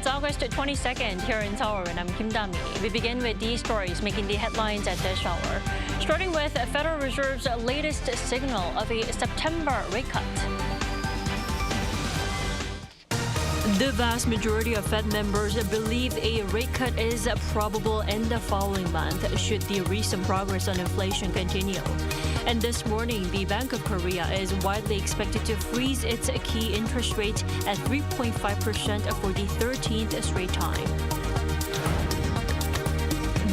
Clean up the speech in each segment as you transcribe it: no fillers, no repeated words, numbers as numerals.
It's August 22nd here in Seoul, and I'm Kim Dami. We begin with these stories making the headlines at this hour. Starting with Federal Reserve's latest signal of a September rate cut. The vast majority of Fed members believe a rate cut is probable in the following month should the recent progress on inflation continue. And this morning, the Bank of Korea is widely expected to freeze its key interest rate at 3.5% for the 13th straight time.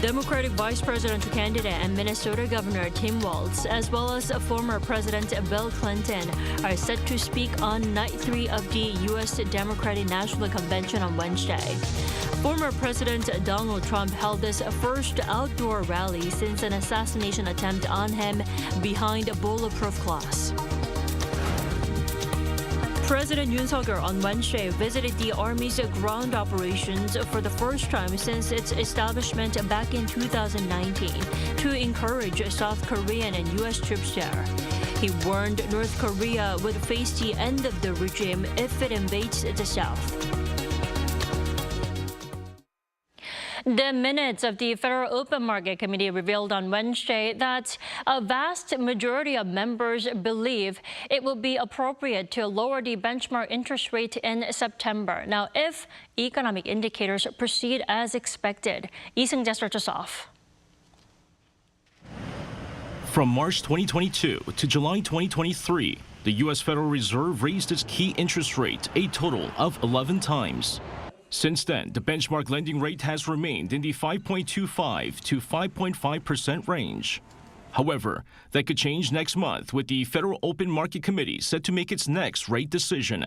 Democratic Vice Presidential candidate and Minnesota Governor Tim Walz, as well as former President Bill Clinton, are set to speak on night 3 of the U.S. Democratic National Convention on Wednesday. Former President Donald Trump held his first outdoor rally since an assassination attempt on him behind bulletproof glass. President Yoon on Wednesday visited the Army's ground operations for the first time since its establishment back in 2019 to encourage South Korean and U.S. troops there. He warned North Korea would face the end of the regime if it invades the South. The minutes of the Federal Open Market Committee revealed on Wednesday that a vast majority of members believe it will be appropriate to lower the benchmark interest rate in September. Now, if economic indicators proceed as expected. Lee Seung-jae starts us off. From March 2022 to July 2023, the U.S. Federal Reserve raised its key interest rate a total of 11 times. Since then, the benchmark lending rate has remained in the 5.25 to 5.5% range. However, that could change next month with the Federal Open Market Committee set to make its next rate decision.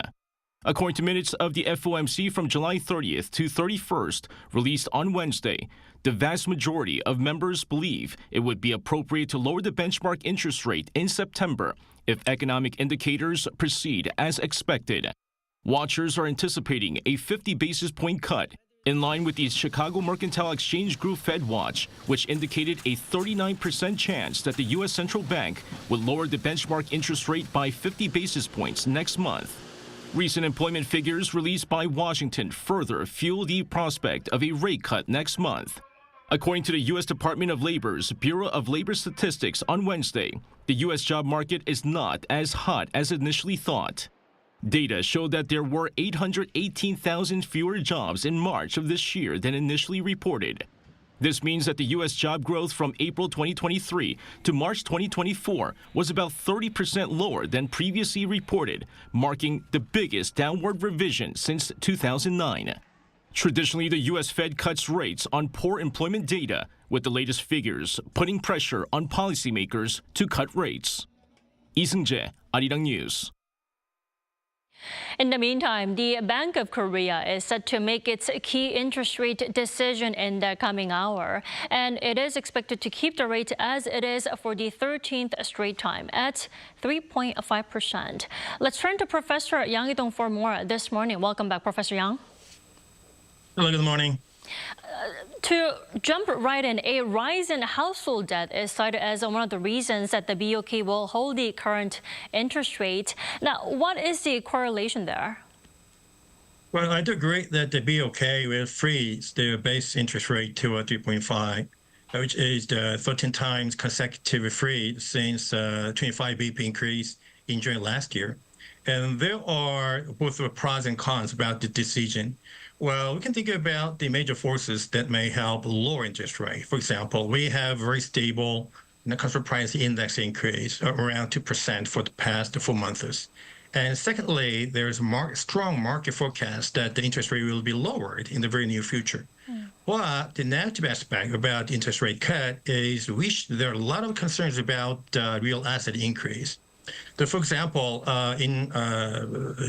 According to minutes of the FOMC from July 30th to 31st, released on Wednesday, the vast majority of members believe it would be appropriate to lower the benchmark interest rate in September if economic indicators proceed as expected. Watchers are anticipating a 50 basis point cut, in line with the Chicago Mercantile Exchange Group Fed Watch, which indicated a 39% chance that the U.S. Central Bank would lower the benchmark interest rate by 50 basis points next month. Recent employment figures released by Washington further fuel the prospect of a rate cut next month. According to the U.S. Department of Labor's Bureau of Labor Statistics on Wednesday, the U.S. job market is not as hot as initially thought. Data showed that there were 818,000 fewer jobs in March of this year than initially reported. This means that the U.S. job growth from April 2023 to March 2024 was about 30% lower than previously reported, marking the biggest downward revision since 2009. Traditionally, the U.S. Fed cuts rates on poor employment data, with the latest figures putting pressure on policymakers to cut rates. Lee Seung-jae, Arirang News. In the meantime, the Bank of Korea is set to make its key interest rate decision in the coming hour, and it is expected to keep the rate as it is for the 13th straight time at 3.5%. Let's turn to Professor Yang Idong for more this morning. Welcome back, Professor Yang. Hello, good morning. To jump right in, a rise in household debt is cited as one of the reasons that the BOK will hold the current interest rate. Now, what is the correlation there? Well, I do agree that the BOK will freeze the base interest rate to 3.5, which is the 13 times consecutive freeze since 25 BP increase in June last year. And there are both pros and cons about the decision. Well, we can think about the major forces that may help lower interest rate. For example, we have very stable consumer price index increase around 2% for the past 4 months. And secondly, there's strong market forecast that the interest rate will be lowered in the very near future. But the negative aspect about the interest rate cut is there are a lot of concerns about real asset increase. So for example, in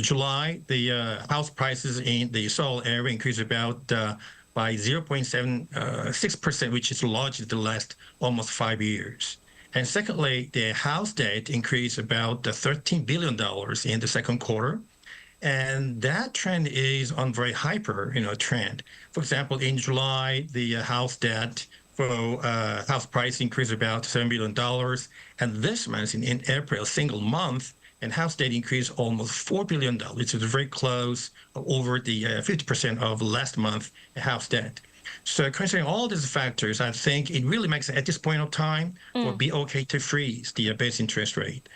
July, the house prices in the Seoul area increased about by 0.76%, which is the largest the last almost 5 years. And secondly, the house debt increased about $13 billion in the second quarter. And that trend is on very hyper trend. For example, in July, the house debt for house price increased about $7 billion. And this month, in April, single month, and house debt increased almost $4 billion, which is very close, over the 50% of last month house debt. So considering all these factors, I think it really makes sense at this point of time for BOK to freeze the base interest rate.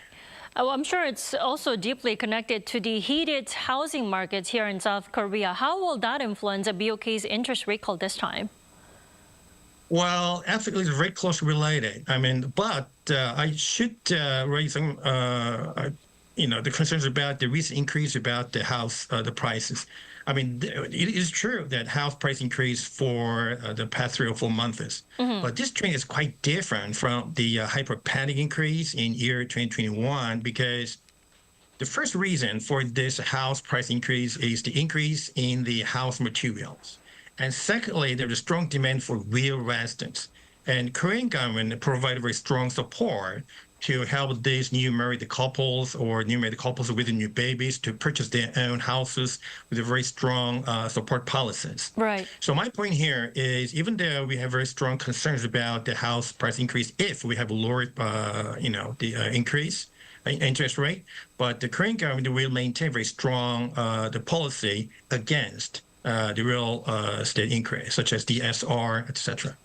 Oh, I'm sure it's also deeply connected to the heated housing markets here in South Korea. How will that influence a BOK's interest rate cut this time? Well, actually, it's very closely related. I mean, but I should raise some, the concerns about the recent increase about the house, the prices. I mean, it is true that house price increased for the past 3 or 4 months, but this trend is quite different from the hyper panic increase in year 2021, because the first reason for this house price increase is the increase in the house materials. And secondly, there's a strong demand for real residents. And Korean government provided very strong support to help these new married couples or new married couples with new babies to purchase their own houses with a very strong support policies. Right. So my point here is, even though we have very strong concerns about the house price increase, if we have lowered, the increase in interest rate, but the Korean government will maintain very strong the policy against the real estate increase, such as DSR, etc.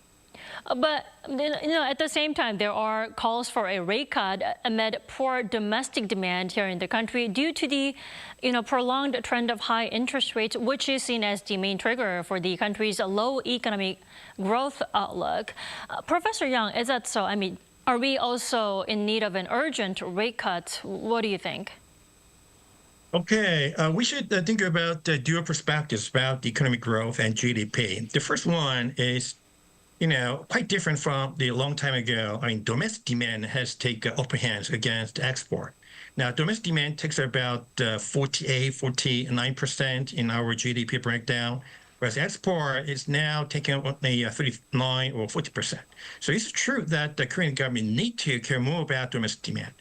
But at the same time, there are calls for a rate cut amid poor domestic demand here in the country due to the, prolonged trend of high interest rates, which is seen as the main trigger for the country's low economic growth outlook. Professor Yang, is that so? I mean, are we also in need of an urgent rate cut? What do you think? Okay, we should think about dual perspectives about the economic growth and GDP. The first one is, quite different from the long time ago. I mean, domestic demand has taken upper hands against export. Now, domestic demand takes about 49% in our GDP breakdown, whereas export is now taking only 39 or 40%. So it's true that the Korean government need to care more about domestic demand.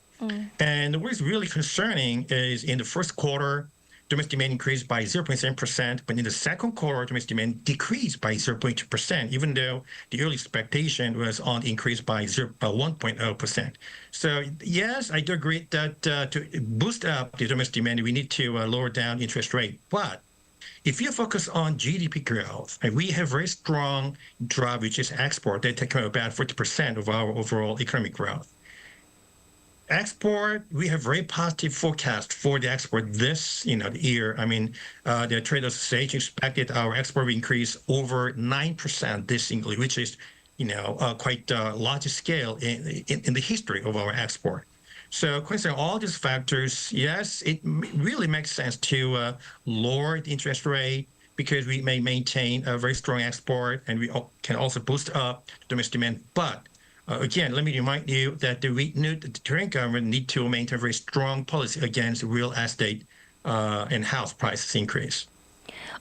And what is really concerning is in the first quarter, domestic demand increased by 0.7%, but in the second quarter, domestic demand decreased by 0.2%, even though the early expectation was on increase by 1.0%. So yes, I do agree that to boost up the domestic demand, we need to lower down interest rate. But if you focus on GDP growth, and we have very strong drive, which is export, they take about 40% of our overall economic growth. Export, we have very positive forecast for the export this year. I mean, the Trade Association expected our export will increase over 9% this year, which is quite large scale in the history of our export. So considering all these factors, yes, it really makes sense to lower the interest rate, because we may maintain a very strong export, and we can also boost up domestic demand. But again, let me remind you that the Korean government need to maintain a very strong policy against real estate and house prices increase.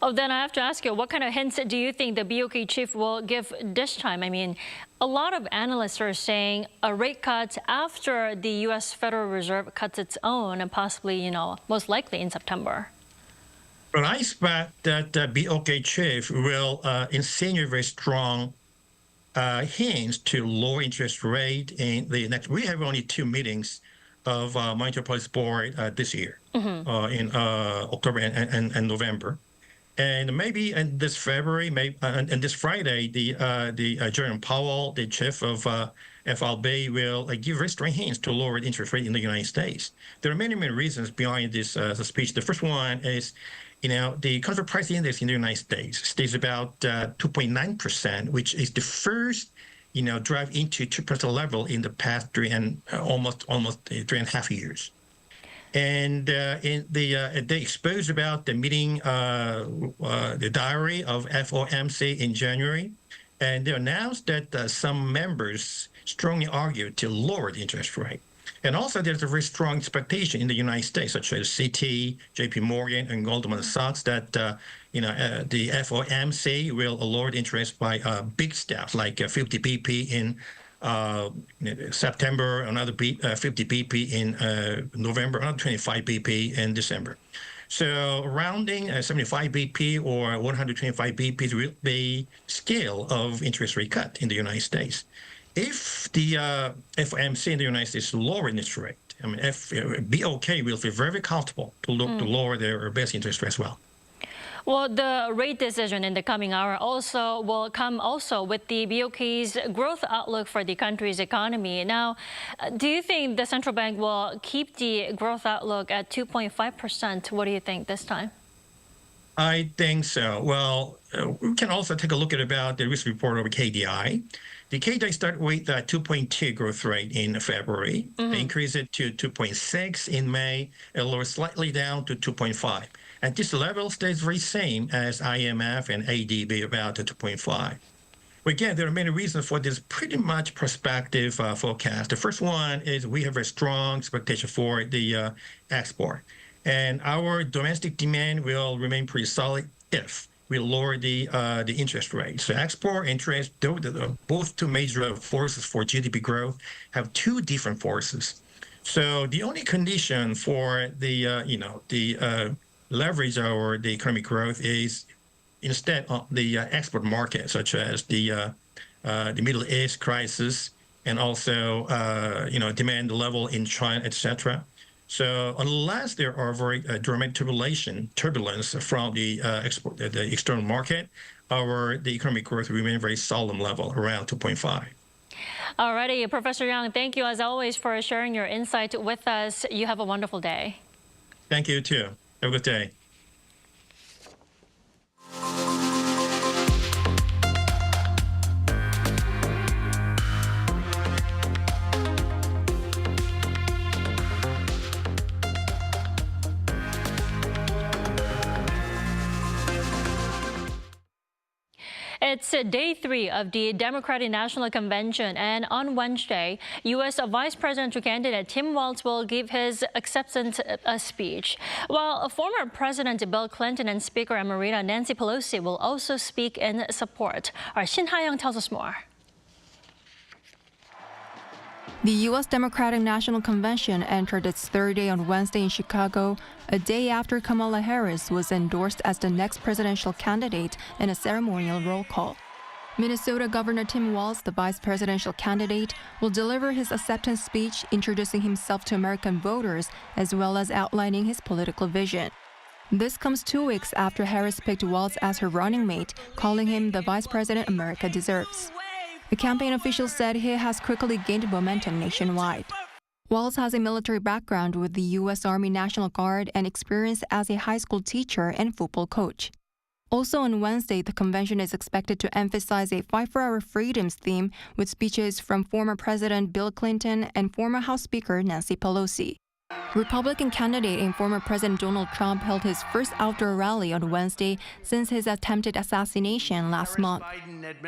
Oh, then I have to ask you, what kind of hints do you think the BOK chief will give this time? I mean, a lot of analysts are saying a rate cut after the U.S. Federal Reserve cuts its own, and possibly, most likely in September. But I expect that the BOK chief will insinuate very strong hints to lower interest rate in the next. We have only 2 meetings of Monetary Policy Board this year, in October and November, and maybe in this February, and this Friday, the Jerome Powell, the chief of FRB, will give very strong hints to lower the interest rate in the United States. There are many reasons behind this speech. The first one is, the consumer price index in the United States stays about 2.9%, which is the first, drive into 2% level in the past almost 3.5 years. And they exposed about the meeting, the diary of FOMC in January, and they announced that some members strongly argued to lower the interest rate. And also, there's a very strong expectation in the United States, such as Citi, JP Morgan, and Goldman Sachs, that the FOMC will lower the interest by big steps, like 50 BP in September, another 50 BP in November, another 25 BP in December. So rounding 75 BP or 125 BP will be scale of interest rate cut in the United States. If the FOMC in the United States lower interest rate, I mean, if BOK will feel very comfortable to look to lower their base interest rate as well. Well, the rate decision in the coming hour also will come also with the BOK's growth outlook for the country's economy. Now, do you think the central bank will keep the growth outlook at 2.5%? What do you think this time? I think so. Well, we can also take a look at about the risk report of KDI. The KDI started with a 2.2 growth rate in February. They increased it to 2.6 in May, and lowered slightly down to 2.5. And this level stays very same as IMF and ADB, about 2.5. Again, there are many reasons for this pretty much prospective forecast. The first one is we have a strong expectation for the export. And our domestic demand will remain pretty solid if we lower the interest rate. So export interest, both two major forces for GDP growth, have two different forces. So the only condition for the leverage our the economic growth is instead of the export market, such as the Middle East crisis and also demand level in China, etc. So unless there are very dramatic turbulence from the external market, the economic growth will remain very solemn level around 2.5. Alrighty, Professor Yang, thank you as always for sharing your insight with us. You have a wonderful day. Thank you too. Have a good day. It's day 3 of the Democratic National Convention, and on Wednesday, U.S. Vice Presidential candidate Tim Walz will give his acceptance speech, while former President Bill Clinton and Speaker Emerita Nancy Pelosi will also speak in support. Our Shin Ha-young tells us more. The U.S. Democratic National Convention entered its third day on Wednesday in Chicago, a day after Kamala Harris was endorsed as the next presidential candidate in a ceremonial roll call. Minnesota Governor Tim Walz, the vice presidential candidate, will deliver his acceptance speech, introducing himself to American voters, as well as outlining his political vision. This comes 2 weeks after Harris picked Walz as her running mate, calling him the vice president America deserves. The campaign official said he has quickly gained momentum nationwide. Walz has a military background with the U.S. Army National Guard and experience as a high school teacher and football coach. Also on Wednesday, the convention is expected to emphasize a Fight for Our Freedoms theme with speeches from former President Bill Clinton and former House Speaker Nancy Pelosi. Republican candidate and former President Donald Trump held his first outdoor rally on Wednesday since his attempted assassination last month.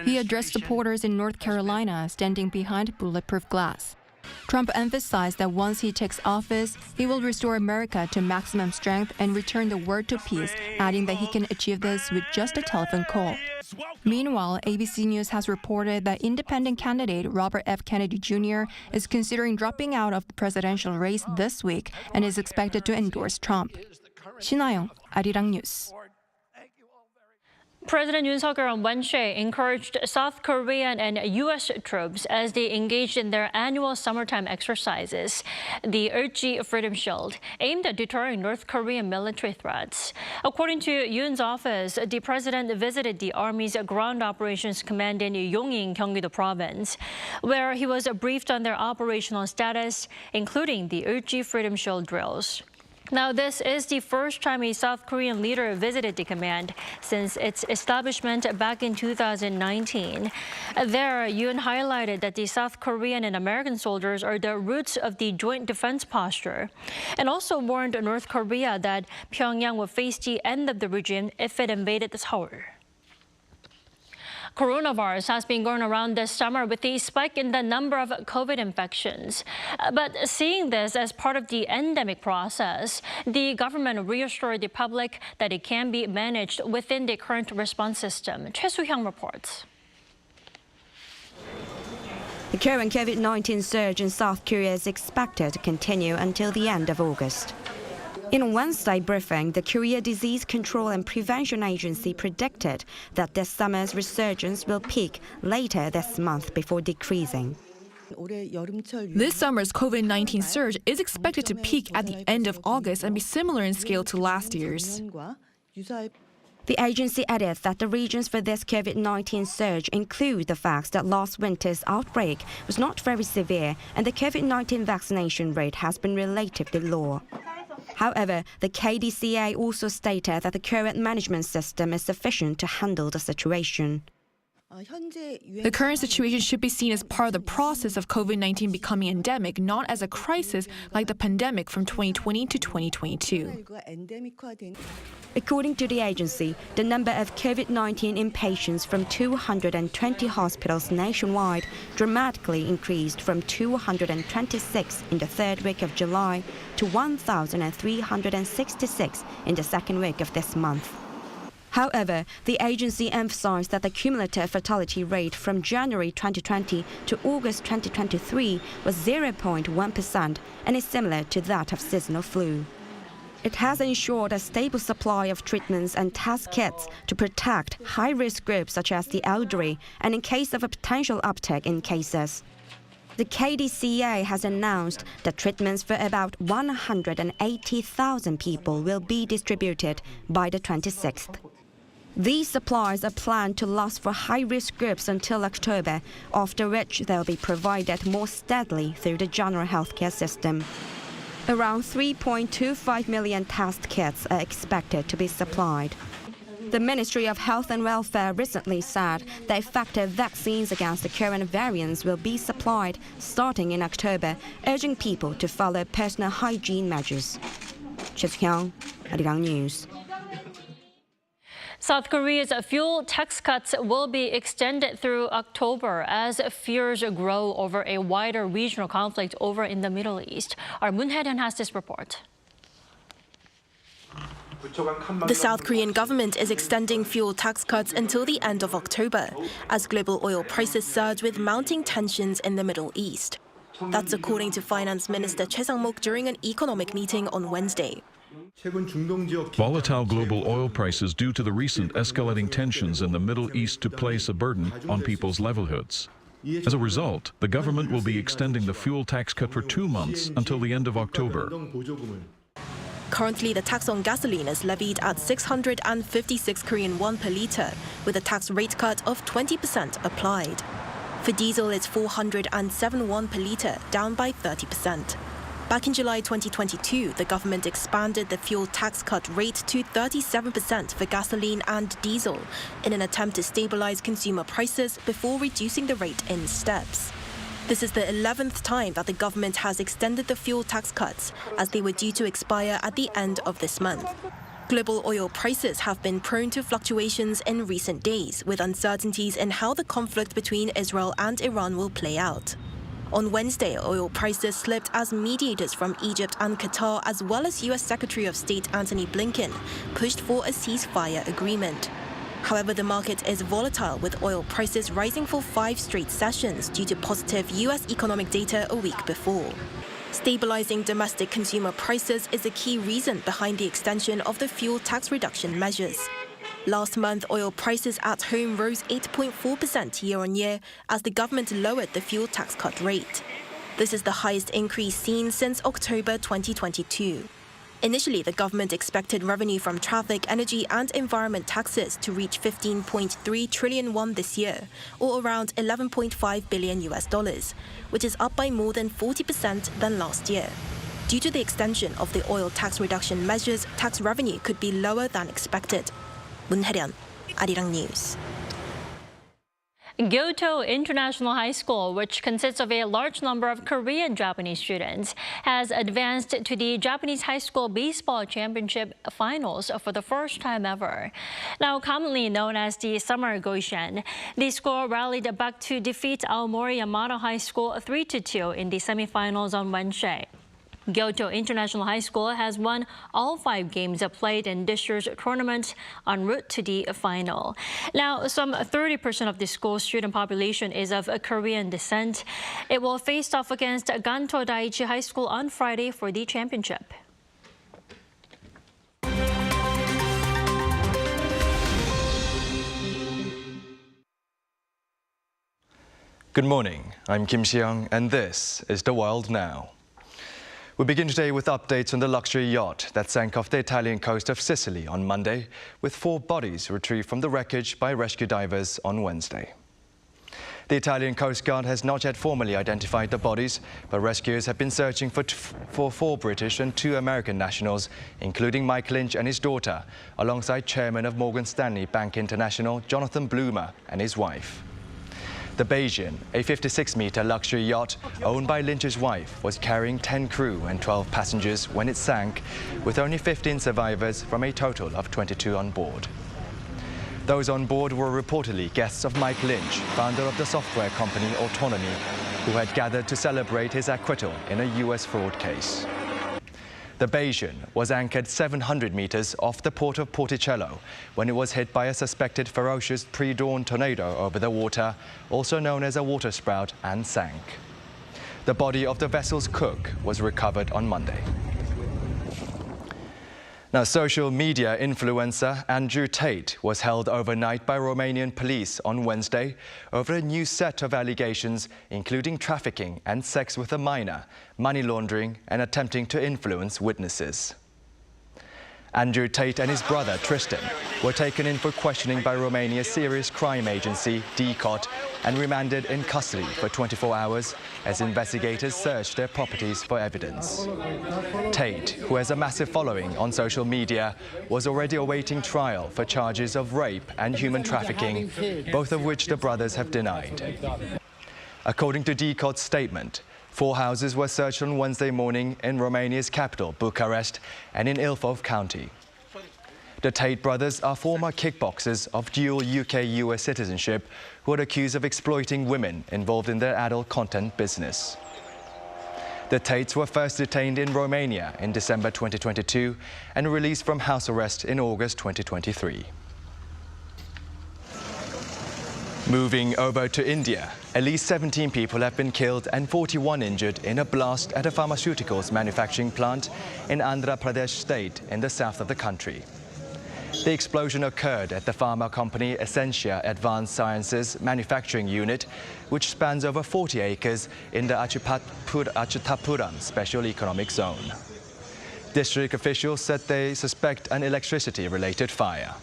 He addressed supporters in North Carolina standing behind bulletproof glass. Trump emphasized that once he takes office, he will restore America to maximum strength and return the world to peace, adding that he can achieve this with just a telephone call. Meanwhile, ABC News has reported that independent candidate Robert F. Kennedy Jr. is considering dropping out of the presidential race this week and is expected to endorse Trump. Shin Ha-young, Arirang News. President Yoon on Wednesday encouraged South Korean and U.S. troops as they engaged in their annual summertime exercises, the Ulchi Freedom Shield, aimed at deterring North Korean military threats. According to Yoon's office, the president visited the Army's Ground Operations Command in Yongin, Gyeonggi-do Province, where he was briefed on their operational status, including the Ulchi Freedom Shield drills. Now, this is the first time a South Korean leader visited the command since its establishment back in 2019. There, Yoon highlighted that the South Korean and American soldiers are the roots of the joint defense posture, and also warned North Korea that Pyongyang would face the end of the regime if it invaded Seoul. Coronavirus has been going around this summer with a spike in the number of COVID infections. But seeing this as part of the endemic process, the government reassured the public that it can be managed within the current response system. Cheoseo reports. The current COVID-19 surge in South Korea is expected to continue until the end of August. In a Wednesday briefing, the Korea Disease Control and Prevention Agency predicted that this summer's resurgence will peak later this month before decreasing. This summer's COVID-19 surge is expected to peak at the end of August and be similar in scale to last year's. The agency added that the reasons for this COVID-19 surge include the fact that last winter's outbreak was not very severe and the COVID-19 vaccination rate has been relatively low. However, the KDCA also stated that the current management system is sufficient to handle the situation. The current situation should be seen as part of the process of COVID-19 becoming endemic, not as a crisis like the pandemic from 2020 to 2022. According to the agency, the number of COVID-19 inpatients from 220 hospitals nationwide dramatically increased from 226 in the third week of July to 1,366 in the second week of this month. However, the agency emphasized that the cumulative fatality rate from January 2020 to August 2023 was 0.1% and is similar to that of seasonal flu. It has ensured a stable supply of treatments and test kits to protect high-risk groups such as the elderly and in case of a potential uptick in cases. The KDCA has announced that treatments for about 180,000 people will be distributed by the 26th. These supplies are planned to last for high-risk groups until October, after which they'll be provided more steadily through the general healthcare system. Around 3.25 million test kits are expected to be supplied. The Ministry of Health and Welfare recently said that effective vaccines against the current variants will be supplied starting in October, urging people to follow personal hygiene measures. Cheoseo, Arirang News. South Korea's fuel tax cuts will be extended through October as fears grow over a wider regional conflict over in the Middle East. Our Moon Hae-ryun has this report. The South Korean government is extending fuel tax cuts until the end of October as global oil prices surge with mounting tensions in the Middle East. That's according to Finance Minister Choi Sang-mok during an economic meeting on Wednesday. Volatile global oil prices due to the recent escalating tensions in the Middle East to place a burden on people's livelihoods. As a result, the government will be extending the fuel tax cut for 2 months until the end of October. Currently, the tax on gasoline is levied at 656 Korean won per litre, with a tax rate cut of 20% applied. For diesel, it's 407 won per litre, down by 30%. Back in July 2022, the government expanded the fuel tax cut rate to 37% for gasoline and diesel in an attempt to stabilize consumer prices before reducing the rate in steps. This is the 11th time that the government has extended the fuel tax cuts, as they were due to expire at the end of this month. Global oil prices have been prone to fluctuations in recent days, with uncertainties in how the conflict between Israel and Iran will play out. On Wednesday, oil prices slipped as mediators from Egypt and Qatar, as well as U.S. Secretary of State Antony Blinken, pushed for a ceasefire agreement. However, the market is volatile, with oil prices rising for 5 straight sessions due to positive U.S. economic data a week before. Stabilizing domestic consumer prices is a key reason behind the extension of the fuel tax reduction measures. Last month, oil prices at home rose 8.4% year-on-year as the government lowered the fuel tax cut rate. This is the highest increase seen since October 2022. Initially, the government expected revenue from traffic, energy and environment taxes to reach 15.3 trillion won this year, or around $11.5 billion, which is up by more than 40% than last year. Due to the extension of the oil tax reduction measures, tax revenue could be lower than expected. Moon Hae-ryun, Arirang News. Gov't International High School, which consists of a large number of Korean Japanese students, has advanced to the Japanese High School Baseball Championship Finals for the first time ever. Now commonly known as the Summer Koshien, the school rallied back to defeat Aomori Yamada High School 3-2 in the semifinals on Wednesday. Gov't International High School has won all 5 games played in this year's tournament en route to the final. Now, some 30% of the school's student population is of Korean descent. It will face off against Ganto Daiichi High School on Friday for the championship. Good morning, I'm Kim Si-young, and this is The World Now. We begin today with updates on the luxury yacht that sank off the Italian coast of Sicily on Monday, with 4 bodies retrieved from the wreckage by rescue divers on Wednesday. The Italian Coast Guard has not yet formally identified the bodies, but rescuers have been searching for 4 British and 2 American nationals, including Mike Lynch and his daughter, alongside chairman of Morgan Stanley Bank International, Jonathan Bloomer, and his wife. The Bayesian, a 56-meter luxury yacht owned by Lynch's wife, was carrying 10 crew and 12 passengers when it sank, with only 15 survivors from a total of 22 on board. Those on board were reportedly guests of Mike Lynch, founder of the software company Autonomy, who had gathered to celebrate his acquittal in a U.S. fraud case. The Bayesian was anchored 700 meters off the port of Porticello when it was hit by a suspected ferocious pre-dawn tornado over the water, also known as a watersprout, and sank. The body of the vessel's cook was recovered on Monday. Now, social media influencer Andrew Tate was held overnight by Romanian police on Wednesday over a new set of allegations, including trafficking and sex with a minor, money laundering, and attempting to influence witnesses. Andrew Tate and his brother Tristan were taken in for questioning by Romania's serious crime agency, Gov't, and remanded in custody for 24 hours as investigators searched their properties for evidence. Tate, who has a massive following on social media, was already awaiting trial for charges of rape and human trafficking, both of which the brothers have denied. According to Gov't's statement, 4 houses were searched on Wednesday morning in Romania's capital, Bucharest, and in Ilfov County. The Tate brothers are former kickboxers of dual UK-US citizenship who are accused of exploiting women involved in their adult content business. The Tates were first detained in Romania in December 2022 and released from house arrest in August 2023. Moving over to India, at least 17 people have been killed and 41 injured in a blast at a pharmaceuticals manufacturing plant in Andhra Pradesh state in the south of the country. The explosion occurred at the pharma company Essentia Advanced Sciences manufacturing unit, which spans over 40 acres in the Achutapuram Special Economic Zone. District officials said they suspect an electricity-related fire.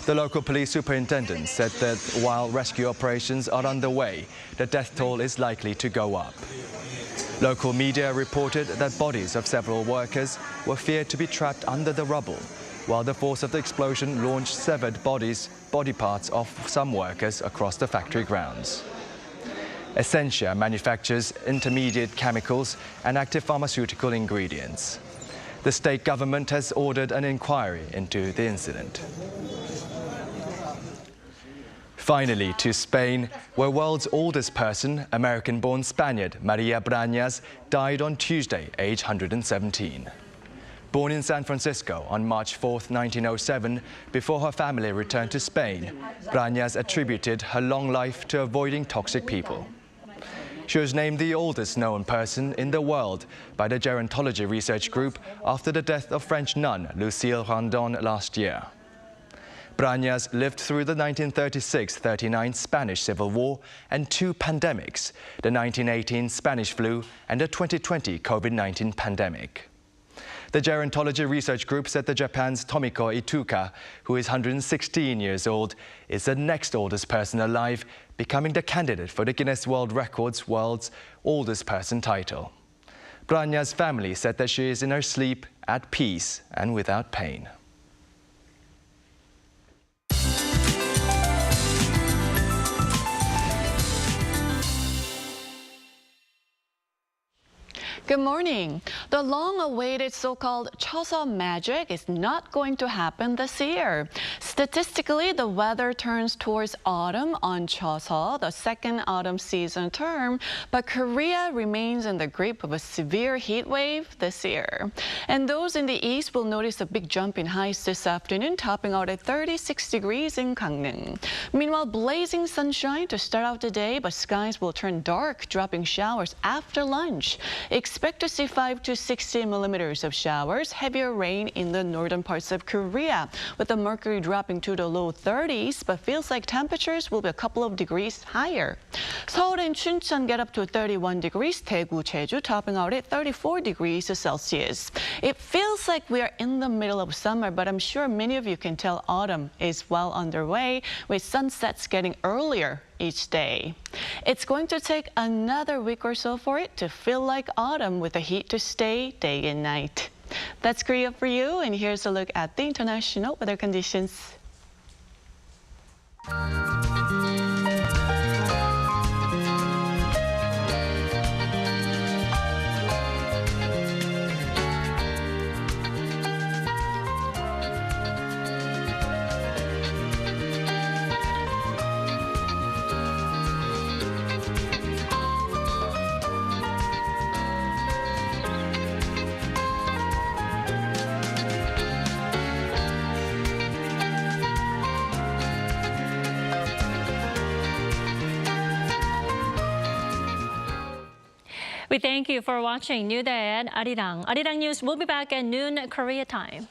The local police superintendent said that while rescue operations are underway, the death toll is likely to go up. Local media reported that bodies of several workers were feared to be trapped under the rubble, while the force of the explosion launched severed body parts of some workers across the factory grounds. Essentia manufactures intermediate chemicals and active pharmaceutical ingredients. The state government has ordered an inquiry into the incident. Finally, to Spain, where world's oldest person, American-born Spaniard Maria Branyas, died on Tuesday, aged 117. Born in San Francisco on March 4, 1907, before her family returned to Spain, Branyas attributed her long life to avoiding toxic people. She was named the oldest known person in the world by the Gerontology Research Group after the death of French nun Lucille Randon last year. Branyas lived through the 1936-39 Spanish Civil War and 2 pandemics, the 1918 Spanish flu and the 2020 COVID-19 pandemic. The Gerontology Research Group said that Japan's Tomiko Ituka, who is 116 years old, is the next oldest person alive, becoming the candidate for the Guinness World Records World's Oldest Person title. Branyas' family said that she is in her sleep, at peace and without pain. Good morning. The long-awaited so-called Cheoseo magic is not going to happen this year. Statistically, the weather turns towards autumn on Cheoseo, the second autumn season term, but Korea remains in the grip of a severe heat wave this year. And those in the east will notice a big jump in highs this afternoon, topping out at 36 degrees in Gangneung. Meanwhile, blazing sunshine to start out the day, but skies will turn dark, dropping showers after lunch. Expect to see 5 to 60 millimeters of showers, heavier rain in the northern parts of Korea, with the mercury dropping dropping to the low 30s, but feels like temperatures will be a couple of degrees higher. Seoul and Chuncheon get up to 31 degrees, Daegu, Jeju topping out at 34 degrees Celsius. It feels like we are in the middle of summer, but I'm sure many of you can tell autumn is well underway, with sunsets getting earlier each day. It's going to take another week or so for it to feel like autumn, with the heat to stay day and night. That's Korea for you, and here's a look at the international weather conditions. We thank you for watching New Day at Arirang. Arirang News will be back at noon Korea time.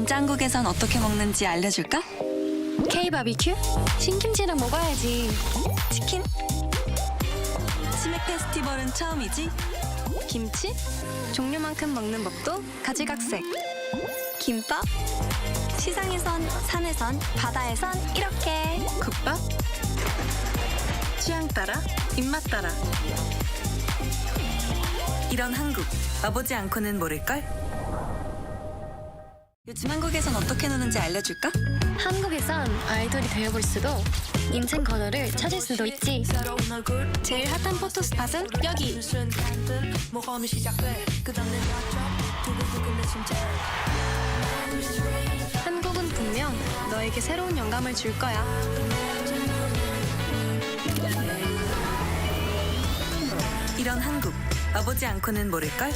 진짜 한국에선 어떻게 먹는지 알려줄까? K-바비큐? 신김치랑 먹어야지. 치킨? 치맥 페스티벌은 처음이지. 김치? 종류만큼 먹는 법도 가지각색. 김밥? 시장에선, 산에선, 바다에선 이렇게. 국밥? 취향 따라, 입맛 따라. 이런 한국, 와보지 않고는 모를걸? 요즘 한국에선 어떻게 노는지 알려줄까? 한국에선 아이돌이 되어볼 수도 인생 번호를 찾을 수도 있지. 제일 핫한 포토 스팟은 여기. 한국은 분명 너에게 새로운 영감을 줄 거야. 이런 한국, 와보지 않고는 모를걸?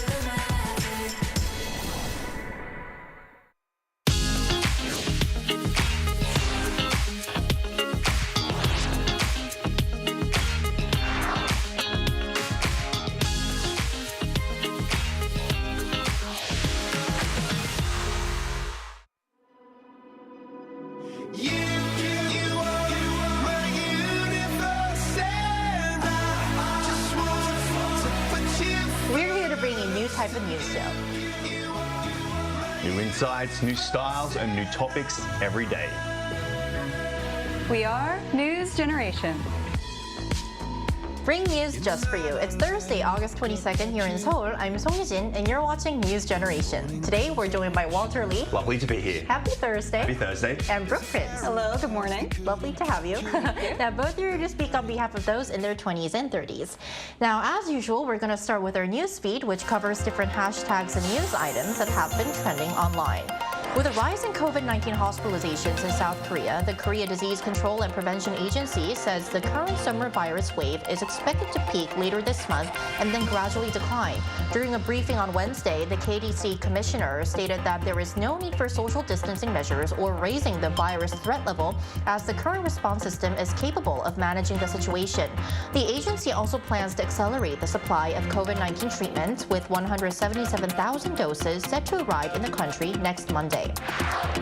Type of news show. New insights, new styles, and new topics every day. We are News Generation. Bring news just for you. It's Thursday, August 22nd here in Seoul. I'm Song Yejin, and you're watching News Generation. Today, we're joined by Walter Lee. Lovely to be here. Happy Thursday. Happy Thursday. And Brooke Prince. Hello, good morning. Lovely to have you. Now, both are here to speak on behalf of those in their 20s and 30s. Now, as usual, we're going to start with our news feed, which covers different hashtags and news items that have been trending online. With a rise in COVID-19 hospitalizations in South Korea, the Korea Disease Control and Prevention Agency says the current summer virus wave is expected to peak later this month and then gradually decline. During a briefing on Wednesday, the KDCA commissioner stated that there is no need for social distancing measures or raising the virus threat level, as the current response system is capable of managing the situation. The agency also plans to accelerate the supply of COVID-19 treatment, with 177,000 doses set to arrive in the country next Monday.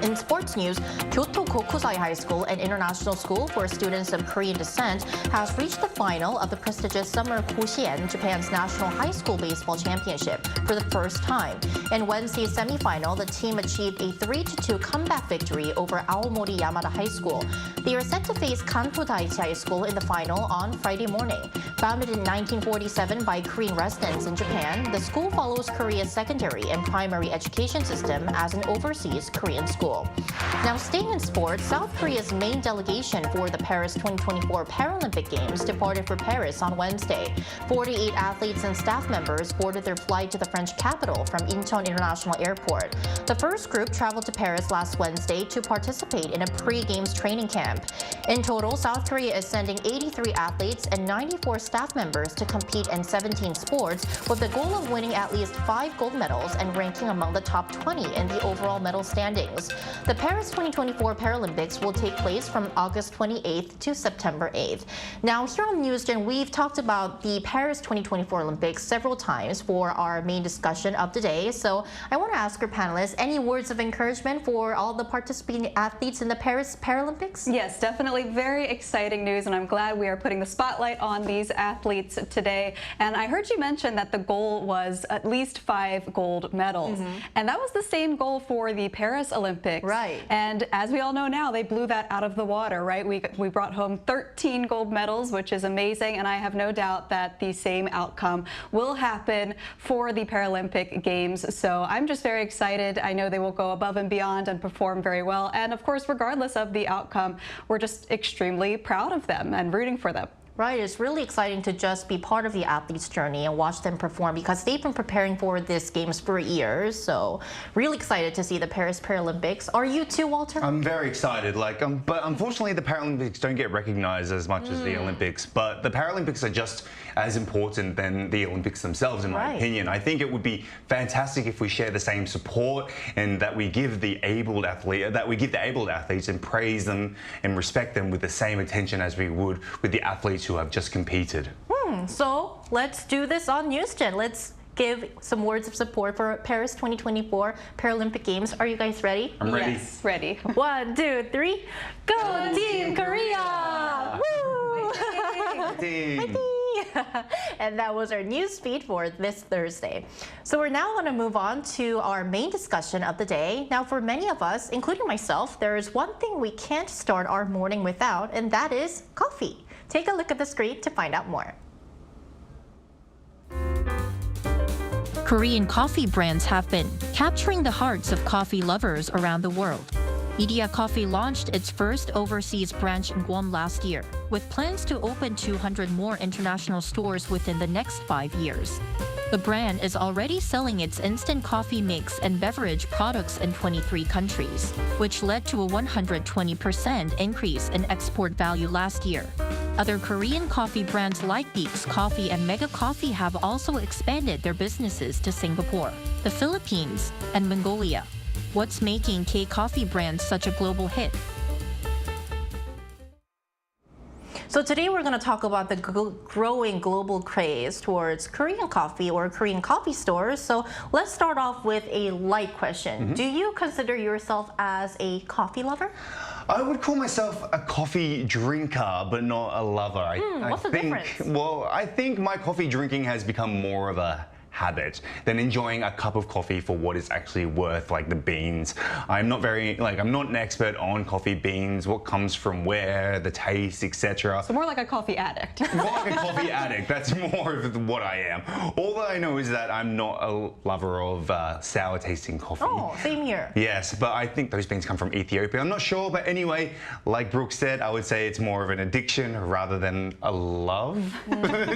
In sports news, Kyoto Kokusai High School, an international school for students of Korean descent, has reached the final of the prestigious Summer Koshien, Japan's national high school baseball championship, for the first time. In Wednesday's semifinal, the team achieved a 3-2 comeback victory over Aomori Yamada High School. They are set to face Kanto Daiichi High School in the final on Friday morning. Founded in 1947 by Korean residents in Japan, the school follows Korea's secondary and primary education system as an overseas Korean school. Now, staying in sports, South Korea's main delegation for the Paris 2024 Paralympic Games departed for Paris on Wednesday. 48 athletes and staff members boarded their flight to the French capital from Incheon International Airport. The first group traveled to Paris last Wednesday to participate in a pre-games training camp. In total, South Korea is sending 83 athletes and 94 staff members to compete in 17 sports, with the goal of winning at least 5 gold medals and ranking among the top 20 in the overall medal standings. The Paris 2024 Paralympics will take place from August 28th to September 8th. Now, here on NewsGen, we've talked about the Paris 2024 Olympics several times for our main discussion of the day. So I want to ask our panelists, any words of encouragement for all the participating athletes in the Paris Paralympics? Yes, definitely very exciting news, and I'm glad we are putting the spotlight on these athletes today. And I heard you mention that the goal was at least 5 gold medals. And that was the same goal for the Paris Olympics. Right. And as we all know now, they blew that out of the water, right? We brought home 13 gold medals, which is amazing, and I have no doubt that the same outcome will happen for the Paralympic Games. So I'm just very excited. I know they will go above and beyond and perform very well. And of course, regardless of the outcome, we're just extremely proud of them and rooting for them. Right, it's really exciting to just be part of the athletes' journey and watch them perform, because they've been preparing for these games for years. So really excited to see the Paris Paralympics. Are you too, Walter? I'm very excited. But unfortunately, the Paralympics don't get recognized as much as the Olympics. But the Paralympics are just as important than the Olympics themselves, in my opinion. I think it would be fantastic if we share the same support and that we give the abled athletes and praise them and respect them with the same attention as we would with the athletes who have just competed. So let's do this on NewsGen. Let's give some words of support for Paris 2024 Paralympic Games. Are you guys ready? I'm ready. Yes, ready. 1, 2, 3. Go Team Korea! Woo! Fighting! And that was our news feed for this Thursday. So we're now going to move on to our main discussion of the day. Now, for many of us, including myself, there is one thing we can't start our morning without, and that is coffee. Take a look at the screen to find out more. Korean coffee brands have been capturing the hearts of coffee lovers around the world. Media Coffee launched its first overseas branch in Guam last year, with plans to open 200 more international stores within the next 5 years. The brand is already selling its instant coffee mix and beverage products in 23 countries, which led to a 120% increase in export value last year. Other Korean coffee brands like Beeks Coffee and Mega Coffee have also expanded their businesses to Singapore, the Philippines, and Mongolia. What's making K-coffee brands such a global hit? So today we're going to talk about the growing global craze towards Korean coffee or Korean coffee stores. So let's start off with a light question. Do you consider yourself as a coffee lover? I would call myself a coffee drinker, but not a lover. What's the difference? Well, I think my coffee drinking has become more of a habit than enjoying a cup of coffee for what it's actually worth, like the beans. I'm not an expert on coffee beans, what comes from where, the taste, etc. So more like a coffee addict. More like a coffee addict. That's more of what I am. All that I know is that I'm not a lover of sour tasting coffee. Oh, same here. Yes, but I think those beans come from Ethiopia. I'm not sure, but anyway, like Brooke said, I would say it's more of an addiction rather than a love.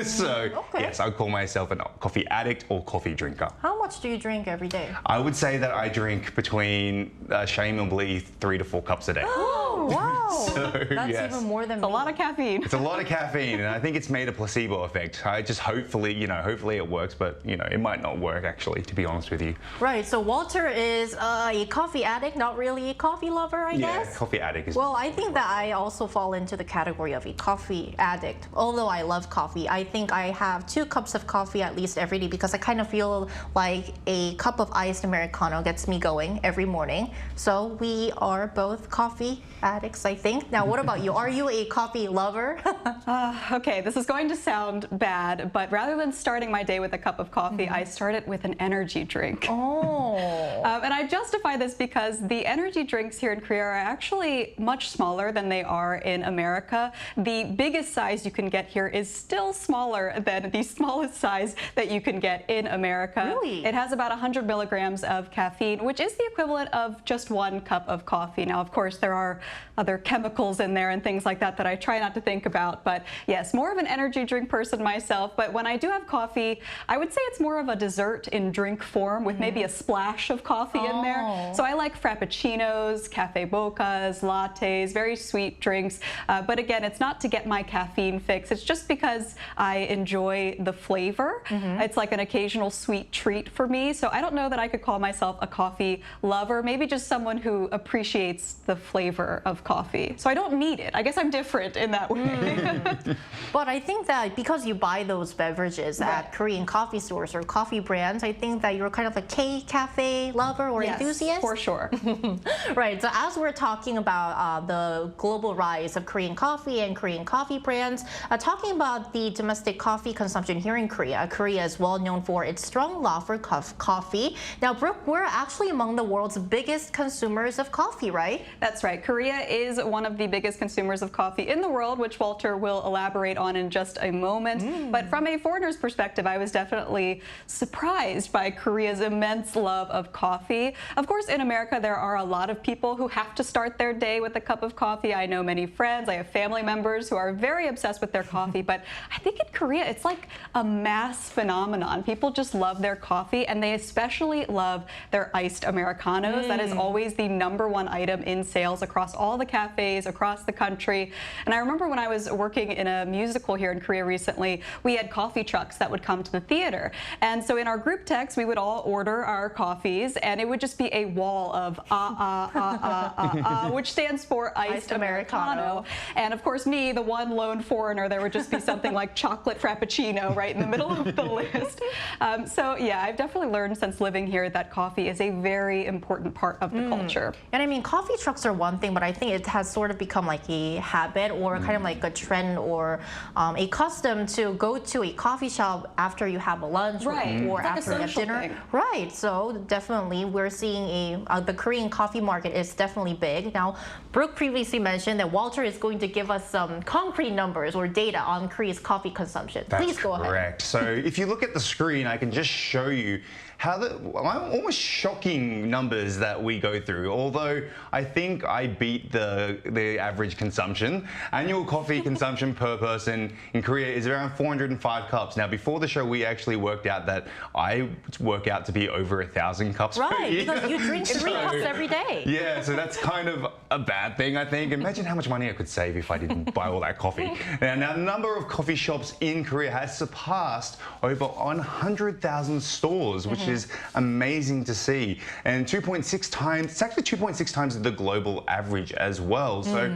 So yes, I would call myself a coffee addict or coffee drinker. How much do you drink every day? I would say that I drink between, shamefully, 3 to 4 cups a day. Oh, wow. So, that's yes. even more than a lot of caffeine. It's a lot of caffeine, and I think it's made a placebo effect. I just hopefully it works, but it might not work actually, to be honest with you. Right, so Walter is a coffee addict, not really a coffee lover, I guess? Yeah, coffee addict is... Well, I think that I also fall into the category of a coffee addict. Although I love coffee, I think I have 2 cups of coffee at least every day because I kind of feel like a cup of iced Americano gets me going every morning. So we are both coffee addicts, I think. Now, what about you? Are you a coffee lover? Okay, this is going to sound bad, but rather than starting my day with a cup of coffee, I start it with an energy drink. Oh. And I justify this because the energy drinks here in Korea are actually much smaller than they are in America. The biggest size you can get here is still smaller than the smallest size that you can get in America. Really? It has about 100 milligrams of caffeine, which is the equivalent of just 1 cup of coffee. Now, of course, there are other chemicals in there and things like that that I try not to think about. But yes, more of an energy drink person myself. But when I do have coffee, I would say it's more of a dessert in drink form with maybe a splash of coffee in there. So I like frappuccinos, cafe mochas, lattes, very sweet drinks. But again, it's not to get my caffeine fix. It's just because I enjoy the flavor. It's like an occasional sweet treat for me. So I don't know that I could call myself a coffee lover, maybe just someone who appreciates the flavor of coffee. So I don't need it. I guess I'm different in that way. But I think that because you buy those beverages at Korean coffee stores or coffee brands, I think that you're kind of a K-cafe lover or enthusiast. For sure. Right. So as we're talking about the global rise of Korean coffee and Korean coffee brands, talking about the domestic coffee consumption here in Korea, Korea is well known for its strong love for coffee. Now, Brooke, we're actually among the world's biggest consumers of coffee, right? That's right. Korea is one of the biggest consumers of coffee in the world, which Walter will elaborate on in just a moment. But from a foreigner's perspective, I was definitely surprised by Korea's immense love of coffee. Of course, in America, there are a lot of people who have to start their day with a cup of coffee. I know many friends, I have family members who are very obsessed with their coffee, but I think in Korea, it's like a mass phenomenon. People just love their coffee, and they especially love their iced Americanos. That is always the #1 item in sales across all all the cafes across the country. And I remember when I was working in a musical here in Korea recently, we had coffee trucks that would come to the theater. And so in our group text, we would all order our coffees, and it would just be a wall of which stands for iced Americano. And of course, me, the one lone foreigner, there would just be something like chocolate frappuccino right in the middle of the list. So yeah, I've definitely learned since living here that coffee is a very important part of the culture. And I mean, coffee trucks are one thing, but I think it has sort of become like a habit or kind of like a trend or a custom to go to a coffee shop after you have a lunch or after you have dinner. Right. So definitely we're seeing the Korean coffee market is definitely big. Now, Brooke previously mentioned that Walter is going to give us some concrete numbers or data on Korea's coffee consumption. Please go ahead. Correct. So if you look at the screen, I can just show you how almost shocking numbers that we go through. Although I think I beat the average consumption. Annual coffee consumption per person in Korea is around 405 cups. Now, before the show, we actually worked out that I work out to be over 1,000 cups per year. Because you drink 3 cups every day. Yeah, so that's kind of a bad thing, I think. Imagine how much money I could save if I didn't buy all that coffee. Now, the number of coffee shops in Korea has surpassed over 100,000 stores, which is amazing to see. And 2.6 times, it's actually 2.6 times the global average as well. So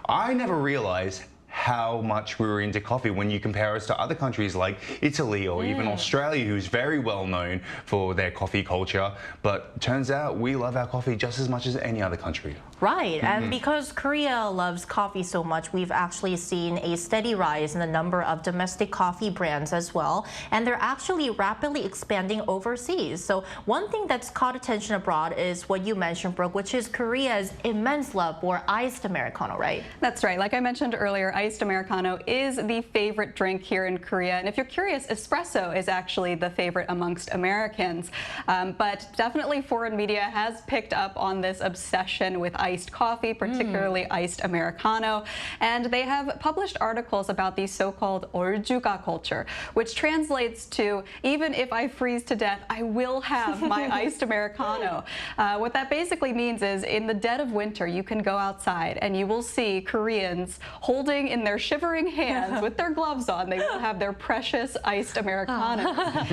I never realized how much we were into coffee when you compare us to other countries like Italy or even Australia, who's very well known for their coffee culture. But turns out we love our coffee just as much as any other country. Right, and because Korea loves coffee so much, we've actually seen a steady rise in the number of domestic coffee brands as well, and they're actually rapidly expanding overseas. So one thing that's caught attention abroad is what you mentioned, Brooke, which is Korea's immense love for iced Americano, right? That's right. Like I mentioned earlier, iced Americano is the favorite drink here in Korea. And if you're curious, espresso is actually the favorite amongst Americans. But definitely foreign media has picked up on this obsession with iced coffee, particularly iced Americano. And they have published articles about the so-called 얼주가 culture, which translates to, even if I freeze to death, I will have my iced Americano. What that basically means is in the dead of winter, you can go outside and you will see Koreans holding in their shivering hands with their gloves on, they will have their precious iced Americano.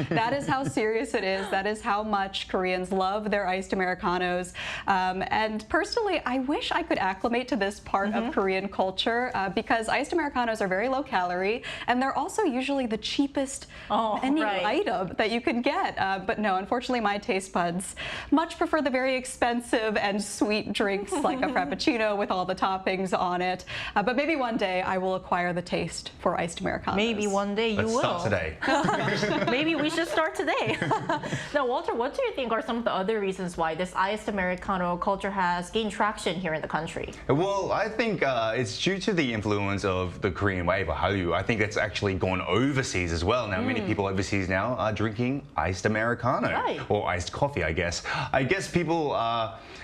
That is how serious it is. That is how much Koreans love their iced Americanos. And personally, I wish I could acclimate to this part of Korean culture because iced Americanos are very low calorie and they're also usually the cheapest menu item that you can get. But no, unfortunately, my taste buds much prefer the very expensive and sweet drinks like a Frappuccino with all the toppings on it. But maybe one day I will acquire the taste for iced Americanos. Maybe one day you will. Let's start today. Maybe we should start today. Now, Walter, what do you think are some of the other reasons why this iced Americano culture has gained traction here in the country? Well, I think it's due to the influence of the Korean wave, or Hallyu. I think it's actually gone overseas as well. Now, many people overseas now are drinking iced Americano or iced coffee, I guess. I guess people,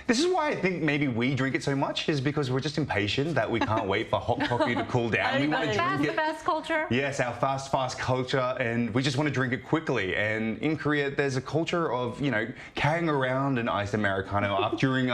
this is why I think maybe we drink it so much, is because we're just impatient that we can't wait for hot coffee to cool down. We want to drink it. Fast culture? Yes, our fast culture, and we just want to drink it quickly. And in Korea, there's a culture of, you know, carrying around an iced Americano up during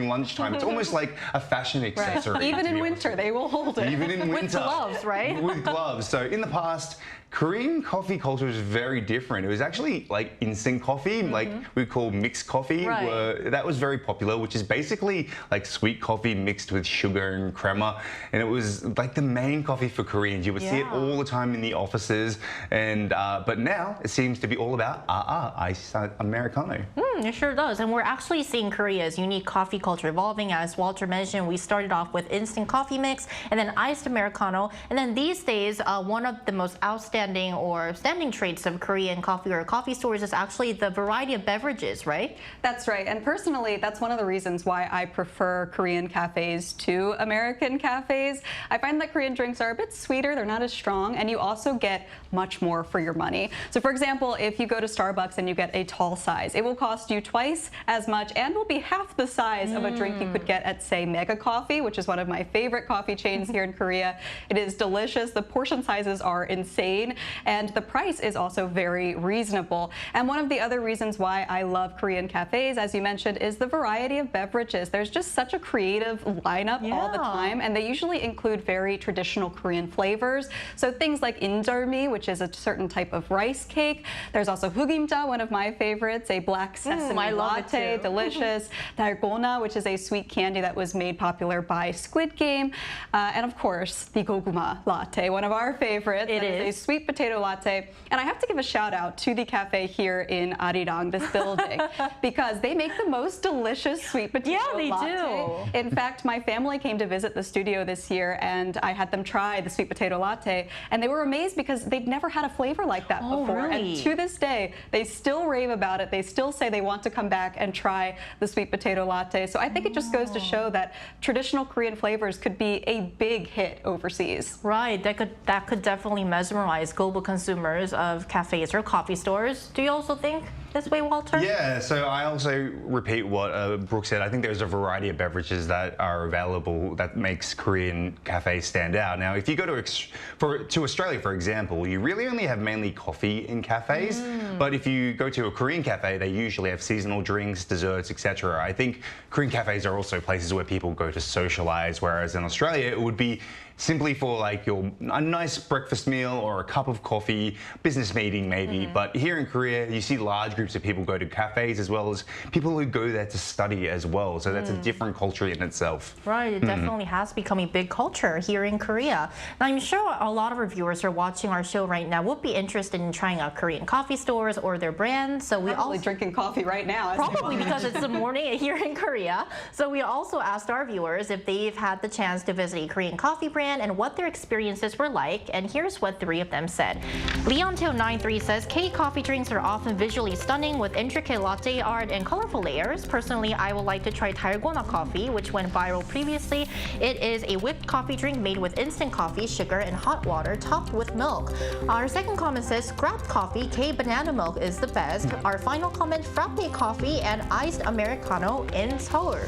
lunchtime. It's almost like a fashion accessory. Right. Even in winter, they will hold it. Even in winter. With gloves, right? With gloves. So in the past, Korean coffee culture was very different. It was actually like instant coffee, like we call mixed coffee. That was very popular, which is basically like sweet coffee mixed with sugar and crema. And it was like the main coffee for Koreans. You would see it all the time in the offices. And but now it seems to be all about iced Americano. It sure does. And we're actually seeing Korea's unique coffee culture evolving. As Walter mentioned, we started off with instant coffee mix and then iced Americano. And then these days, one of the most outstanding or standing traits of Korean coffee or coffee stores is actually the variety of beverages, right? That's right. And personally, that's one of the reasons why I prefer Korean cafes to American cafes. I find that Korean drinks are a bit sweeter, they're not as strong, and you also get much more for your money. So for example, if you go to Starbucks and you get a tall size, it will cost you twice as much and will be half the size of a drink you could get at, say, Mega Coffee, which is one of my favorite coffee chains here in Korea. It is delicious. The portion sizes are insane. caffeine, and the price is also very reasonable. And one of the other reasons why I love Korean cafes, as you mentioned, is the variety of beverages. There's just such a creative lineup all the time, and they usually include very traditional Korean flavors. So things like injures, which is a certain type of rice cake. There's also hugimja, one of my favorites, a black sesame latte, delicious. 달고나, which is a sweet candy that was made popular by Squid Game. And of course, the goguma latte, one of our favorites. It is a sweet potato latte. And I have to give a shout out to the cafe here in Arirang, this building, because they make the most delicious sweet potato latte. Yeah, they do. In fact, my family came to visit the studio this year, and I had them try the sweet potato latte, and they were amazed because they'd never had a flavor like that before. Really? And to this day, they still rave about it. They still say they want to come back and try the sweet potato latte. So I think it just goes to show that traditional Korean flavors could be a big hit overseas. Right, that could definitely mesmerize global consumers of cafes or coffee stores. Do you also think this way, Walter? Yeah, so I also repeat what Brooke said. I think there's a variety of beverages that are available that makes Korean cafes stand out. Now, if you go to Australia, for example, you really only have mainly coffee in cafes. But if you go to a Korean cafe, they usually have seasonal drinks, desserts, etc. I think Korean cafes are also places where people go to socialize, whereas in Australia, it would be simply for like a nice breakfast meal or a cup of coffee, business meeting maybe. But here in Korea, you see large groups of people go to cafes as well as people who go there to study as well. So that's a different culture in itself. Right, it definitely has become a big culture here in Korea. Now, I'm sure a lot of our viewers who are watching our show right now would be interested in trying out Korean coffee stores or their brands. So we probably drinking coffee right now. Probably because it's the morning here in Korea. So we also asked our viewers if they've had the chance to visit a Korean coffee brand and what their experiences were like, and here's what 3 of them said. Leontail93 says, K-coffee drinks are often visually stunning with intricate latte art and colorful layers. Personally, I would like to try 달고나 coffee, which went viral previously. It is a whipped coffee drink made with instant coffee, sugar, and hot water topped with milk. Our second comment says, scrapped coffee, K-banana milk is the best. Our final comment, frappe coffee and iced Americano in Seoul.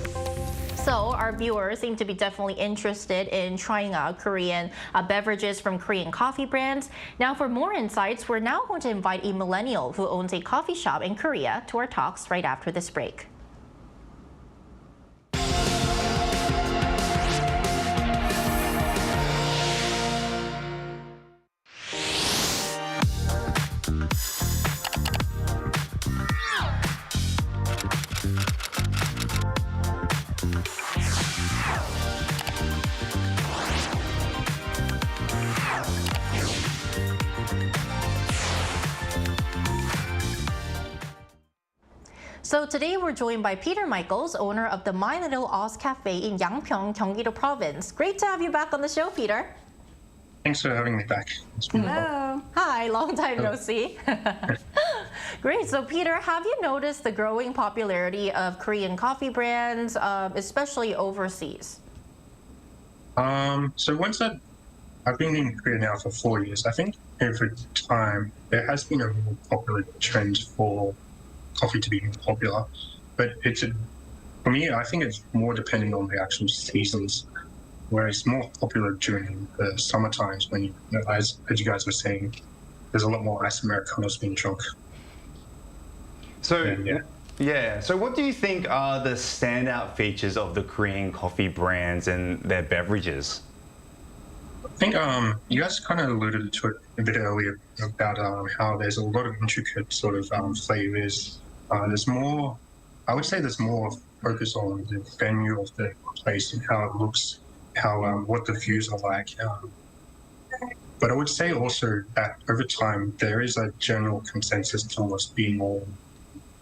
So our viewers seem to be definitely interested in trying out Korean beverages from Korean coffee brands. Now, for more insights, we're now going to invite a millennial who owns a coffee shop in Korea to our talks right after this break. So today we're joined by Peter Michaels, owner of the My Little Oz Cafe in Yangpyeong, Gyeonggi-do Province. Great to have you back on the show, Peter. Thanks for having me back. Hello. Hi, long time no see. Great. So Peter, have you noticed the growing popularity of Korean coffee brands, especially overseas? So I've been in Korea now for 4 years. I think over time there has been a more popular trend for coffee to be more popular, but for me, I think it's more depending on the actual seasons, where it's more popular during the summer times when, as you guys were saying, there's a lot more ice Americanos being drunk. So, yeah. So what do you think are the standout features of the Korean coffee brands and their beverages? I think you guys kind of alluded to it a bit earlier about how there's a lot of intricate sort of flavors. There's more focus on the venue of the place and how it looks, what the views are like. But I would say also that over time there is a general consensus towards being more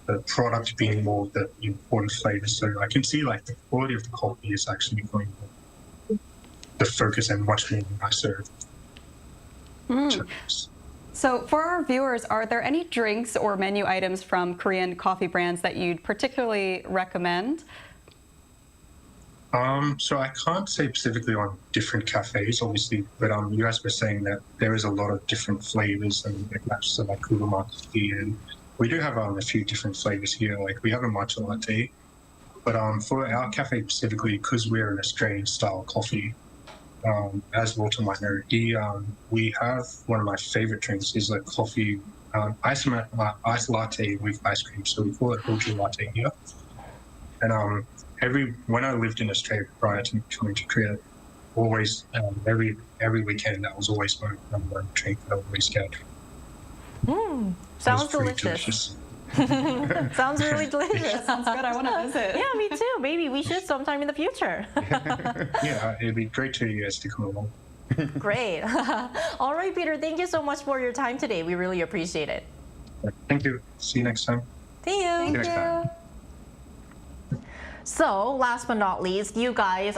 the product being more the important flavor. So I can see like the quality of the coffee is actually going the focus and much more nicer. So for our viewers, are there any drinks or menu items from Korean coffee brands that you'd particularly recommend? So I can't say specifically on different cafes, obviously, but you guys were saying that there is a lot of different flavors and matches like kuruma coffee, and we do have a few different flavors here. Like we have a matcha latte, but for our cafe specifically, because we're an Australian style coffee, as Walter might know, we have one of my favorite drinks is like coffee, ice latte with ice cream. So we call it Ulchi latte here. And when I lived in Australia prior to coming to Korea, always every weekend that was always my number one drink that I always get. Sounds delicious. Sounds really delicious. Sounds good. I want to visit. Yeah, me too. Maybe we should sometime in the future. Yeah, it'd be great for you guys to come along. Great. All right, Peter, thank you so much for your time today. We really appreciate it. Thank you. See you next time. See you. See you next time. So, last but not least, you guys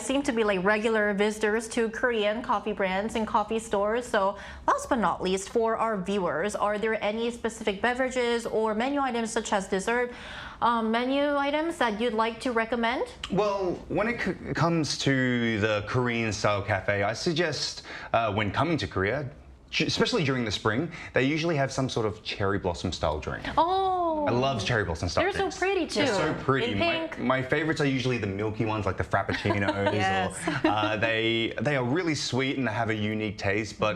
seem to be like regular visitors to Korean coffee brands and coffee stores. So, last but not least, for our viewers, are there any specific beverages or menu items such as dessert menu items that you'd like to recommend? Well, when it comes to the Korean style cafe, I suggest when coming to Korea, especially during the spring, they usually have some sort of cherry blossom style drink. Oh! I love cherry blossom style They're drinks. so pretty too. They're so pretty. In pink. My favorites are usually the milky ones, like the frappuccinos. Yes. Or, they are really sweet and they have a unique taste, but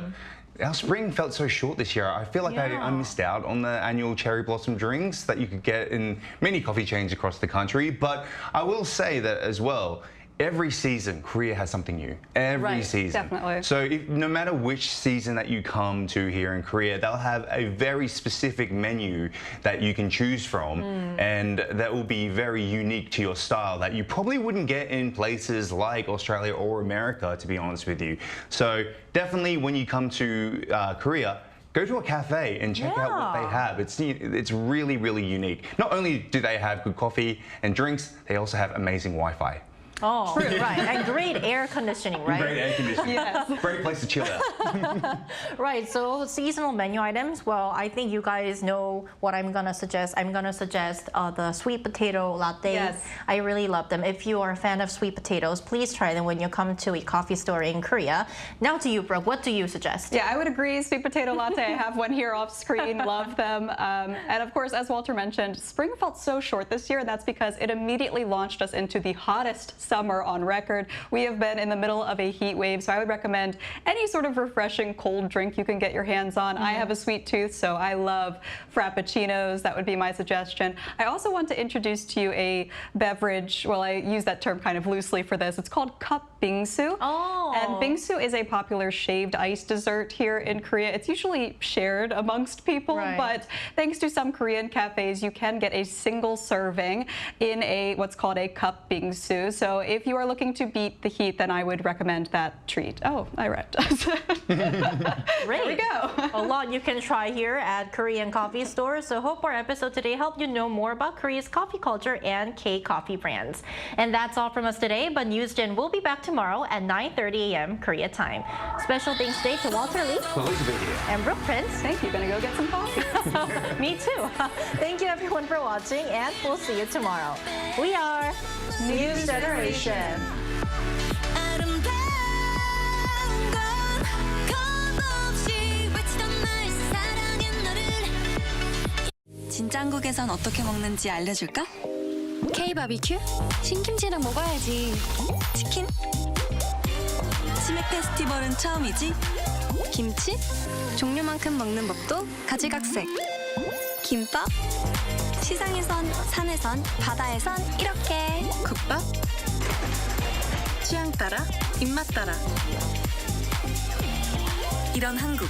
our spring felt so short this year. I feel like I missed out on the annual cherry blossom drinks that you could get in many coffee chains across the country. But I will say that as well, every season, Korea has something new. Every season. Definitely. So no matter which season that you come to here in Korea, they'll have a very specific menu that you can choose from, and that will be very unique to your style that you probably wouldn't get in places like Australia or America, to be honest with you. So definitely when you come to Korea, go to a cafe and check out what they have. It's really, really unique. Not only do they have good coffee and drinks, they also have amazing Wi-Fi. Oh, true, right. And great air conditioning, right? Great air conditioning. Yes. Great place to chill out. Right, so seasonal menu items. Well, I think you guys know what I'm going to suggest. I'm going to suggest the sweet potato latte. Yes. I really love them. If you are a fan of sweet potatoes, please try them when you come to a coffee store in Korea. Now to you, Brooke, what do you suggest? Yeah, I would agree. Sweet potato latte. I have one here off screen. Love them. And of course, as Walter mentioned, spring felt so short this year. That's because it immediately launched us into the hottest summer on record. We have been in the middle of a heat wave, so I would recommend any sort of refreshing cold drink you can get your hands on. I have a sweet tooth, so I love frappuccinos. That would be my suggestion. I also want to introduce to you a beverage. Well, I use that term kind of loosely for this. It's called cup bingsu. Oh. And bingsu is a popular shaved ice dessert here in Korea. It's usually shared amongst people, but thanks to some Korean cafes, you can get a single serving in what's called a cup bingsu. So if you are looking to beat the heat, then I would recommend that treat. Oh, I read. There we go. A lot you can try here at Korean coffee stores. So hope our episode today helped you know more about Korea's coffee culture and K-coffee brands. And that's all from us today, but NewsGen will be back tomorrow at 9:30 a.m. Korea time. Special thanks today to Walter Lee and Brooke Prince. Thank you. Gonna go get some coffee. Me too. Thank you everyone for watching, and we'll see you tomorrow. We are News Generation. 진짜 한국에선 어떻게 먹는지 알려줄까? K-바비큐? 신김치랑 먹어야지. 치킨? 치맥 페스티벌은 처음이지? 김치? 종류만큼 먹는 법도 가지각색. 김밥? 시장에선, 산에선, 바다에선 이렇게. 국밥? 취향 따라, 입맛 따라. 이런 한국.